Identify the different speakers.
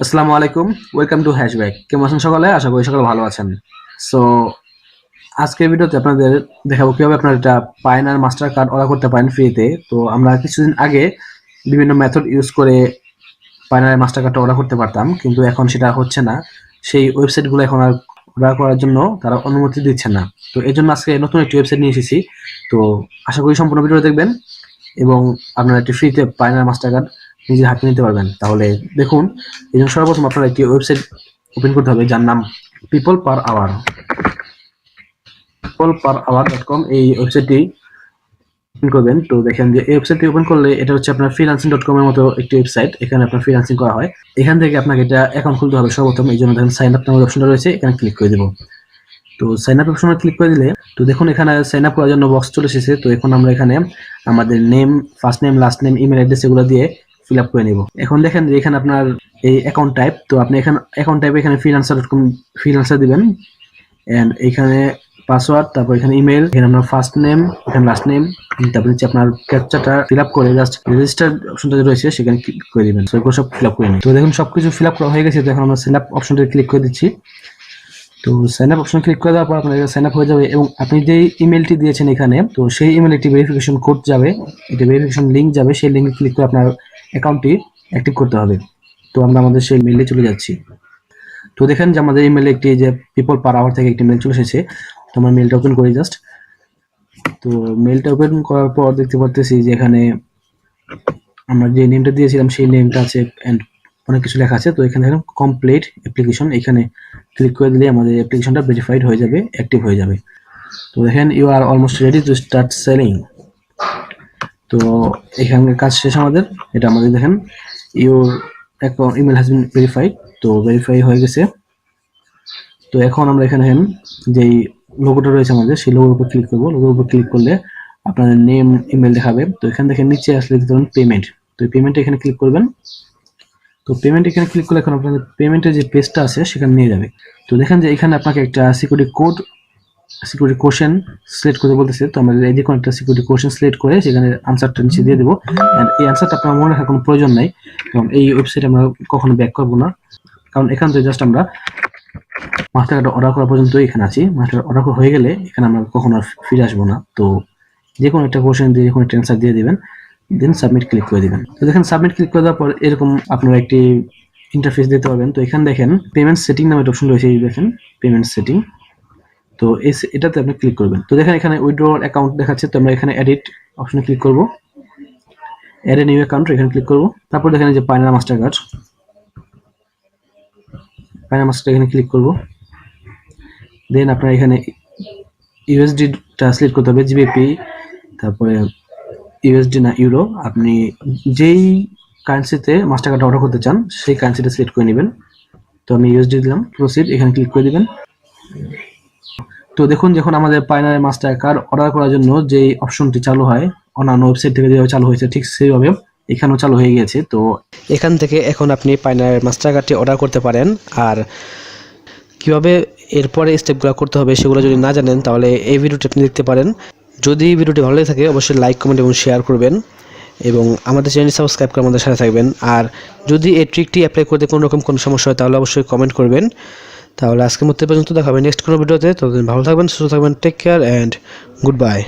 Speaker 1: আসসালামু আলাইকুম, welcome to hatchback. কেমন আছেন সকালে? আশা করি সকালে ভালো আছেন। সো আজকের ভিডিওতে আপনাদের দেখাবো কিভাবে আপনারা এটা পায়োনিয়ার মাস্টার কার্ড অর্ডার করতে পারেন ফ্রিতে। তো আমরা কিছুদিন আগে বিভিন্ন মেথড ইউজ করে পায়োনিয়ার মাস্টার কার্ডটা অর্ডার করতে পারতাম, কিন্তু এখন সেটা হচ্ছে না। সেই ওয়েবসাইটগুলো এখন আর অর্ডার করার জন্য তারা অনুমতি দিচ্ছে না। তো এই জন্য আজকে নতুন একটি ওয়েবসাইট নিয়ে এসেছি। তো আশা করি সম্পূর্ণ ভিডিও দেখবেন এবং আপনারা একটি ফ্রিতে পায়োনিয়ার মাস্টার কার্ড নিজের হাতে নিতে পারবেন। তাহলে দেখুন, এই জন্য সর্বপ্রথম আপনারা একটি ওয়েবসাইট ওপেন করতে হবে যার নাম peopleperhour.com। এই ওয়েবসাইটটি ওপেন করবেন। তো দেখেন যে এই ওয়েবসাইটটি ওপেন করলে এটা হচ্ছে আপনার freelancing.com এর মতো একটি ওয়েবসাইট। এখানে আপনার ফ্রিল্যান্সিং করা হয়। এখান থেকে আপনাকে এটা অ্যাকাউন্ট খুলতে হবে সর্বপ্রথম। এই জন্য দেখেন সাইন আপ নামের অপশনটা রয়েছে, এখানে ক্লিক করে দেবো। তো সাইন আপ অপশনে ক্লিক করে দিলে তো দেখুন এখানে সাইন আপ করার জন্য বক্স চলে এসেছে। তো এখন আমরা এখানে আমাদের name, first name, last name, email address এগুলো দিয়ে ফিল আপ করে নিব। এখন দেখেন যে এখানে আপনার এই অ্যাকাউন্ট টাইপ, তো আপনি এখানে অ্যাকাউন্ট টাইপ এখানে freelancer.com ফ্রিল্যান্সার দিবেন। এন্ড এখানে পাসওয়ার্ড, তারপর এখানে ইমেল, এখানে আপনার ফার্স্ট নেম, এখানে লাস্ট নেম, তারপর হচ্ছে আপনার ক্যাপচাটা ফিল আপ করে জাস্ট রেজিস্টার অপশনটা রয়েছে সেখানে ক্লিক করে দিবেন। তো এগুলো সব ফিল আপ করে নিন। তো দেখুন সবকিছু ফিল আপ করা হয়ে গেছে। তো এখন আমরা সাইন আপ অপশনটা ক্লিক করে দিচ্ছি। তো সাইন আপ অপশন ক্লিক করে দেওয়ার পর আপনার সাইন আপ হয়ে যাবে এবং আপনি যে ইমেলটি দিয়েছেন এখানে, তো সেই ইমেলে একটি ভেরিফিকেশন কোড যাবে, একটি ভেরিফিকেশন লিঙ্ক যাবে। সেই লিঙ্কে ক্লিক করে আপনার অ্যাকাউন্টটি অ্যাক্টিভ করতে হবে। তো আমরা আমাদের সেই মেইলে চলে যাচ্ছি। তো দেখেন যে আমাদের ইমেলে একটি যে পিপল পার আওয়ার থেকে একটি মেল চলে এসেছে। তো আমরা মেলটা ওপেন করি জাস্ট। তো মেলটা ওপেন করার পর দেখতে পারতেছি যে এখানে আমরা যে নেমটা দিয়েছিলাম সেই নেমটা আছে এন্ড অনেক কিছু লেখা আছে। তো এখানে দেখেন কমপ্লিট অ্যাপ্লিকেশন, এখানে ক্লিক করে দিলে আমাদের অ্যাপ্লিকেশনটা ভেরিফাইড হয়ে যাবে, অ্যাক্টিভ হয়ে যাবে। তো দেখেন you are almost ready to start selling. তো এখানে কাজ শেষ আমাদের। এটা আমাদের দেখেন your account email has been verified. তো ভেরিফাই হয়ে গেছে। তো এখন আমরা এখানে যেই লোগোটা রয়েছে আমাদের সেই লোগোর উপর ক্লিক করবো। লোগোর উপর ক্লিক করলে আপনার নেম, ইমেল দেখাবে। তো এখান থেকে নিচে আসলে দিতে পারেন পেমেন্ট। তো পেমেন্ট এখানে ক্লিক করবেন। তো পেমেন্ট এখানে ক্লিক করলে এখন আপনাদের পেমেন্টের যে পেজটা আছে সেখানে নিয়ে যাবে। তো দেখেন যে এখানে আপনাকে একটা সিকিউরিটি কোশ্চেন সিলেক্ট করতে বলতেছে। তো আমরা এই যে কোনো একটা সিকিউরিটি কোশ্চেন সিলেক্ট করে সেখানে আনসারটা নিচে দিয়ে দেবো। এন্ড এই আনসারটা আপনার মনে রাখার কোনো প্রয়োজন নাই, কারণ এই ওয়েবসাইটে আমরা কখনো ব্যাক করবো না, কারণ এখান থেকে জাস্ট আমরা মাস্টার কার্ড অর্ডার করা পর্যন্ত এখানে আছি। মাস্টার অর্ডার হয়ে গেলে এখানে আমরা কখনো আর ফিরে আসবো না। তো যে কোনো একটা কোশ্চেন দিয়ে যে কোনো একটা অ্যান্সার দিয়ে দিবেন, দেন সাবমিট ক্লিক করে দিবেন। তো দেখেন সাবমিট ক্লিক করে দেওয়ার পর এরকম আপনারা একটি ইন্টারফেস দিতে পারবেন। তো এখানে দেখেন পেমেন্ট সেটিং নামে একটা অপশন রয়েছে, এই দেখেন পেমেন্ট সেটিং। তো এটাতে আপনি ক্লিক করবেন। তো দেখেন এখানে উইথড্র অ্যাকাউন্ট দেখাচ্ছে। তো আমরা এখানে এডিট অপশনে ক্লিক করব, এড এ নিউ অ্যাকাউন্ট এখানে ক্লিক করব। তারপর দেখেন যে pioneer master card, pioneer master এখানে ক্লিক করব। দেন আপনার এখানে ইউএসডি ট্রান্সলেট করতে হবে, জিবিপি, তারপরে ইউএসডি না ইউরো। আপনি যেই কারেন্সিতে মাস্টার কার্ড অর্ডার করতে চান সেই কারেন্সিটা সিলেক্ট করে নেবেন। তো আমি ইউএসডি দিলাম, প্রসিড এখানে ক্লিক করে দিবেন। তো দেখুন যখন আমাদের পায়োনিয়ার মাস্টার কার্ড অর্ডার করার জন্য যে অপশনটি চালু হয় অন্যান্য ওয়েবসাইট থেকে যেভাবে চালু হয়েছে ঠিক সেইভাবে এখানেও চালু হয়ে গিয়েছে। তো
Speaker 2: এখান থেকে এখন আপনি পায়োনিয়ার মাস্টার কার্ডটি অর্ডার করতে পারেন। আর কীভাবে এরপরে স্টেপগুলো করতে হবে সেগুলো যদি না জানেন তাহলে এই ভিডিওটি আপনি দেখতে পারেন। যদি ভিডিওটি ভালো লেগে থাকে অবশ্যই লাইক, কমেন্ট এবং শেয়ার করবেন এবং আমাদের চ্যানেলটি সাবস্ক্রাইব করে আমাদের সাথে থাকবেন। আর যদি এই ট্রিকটি অ্যাপ্লাই করতে কোনো রকম কোনো সমস্যা হয় তাহলে অবশ্যই কমেন্ট করবেন। তাহলে আজকের মতো পর্যন্ত দেখা হবে নেক্সট কোনো ভিডিওতে। ততদিন ভালো থাকবেন, সুস্থ থাকবেন, take care and good by.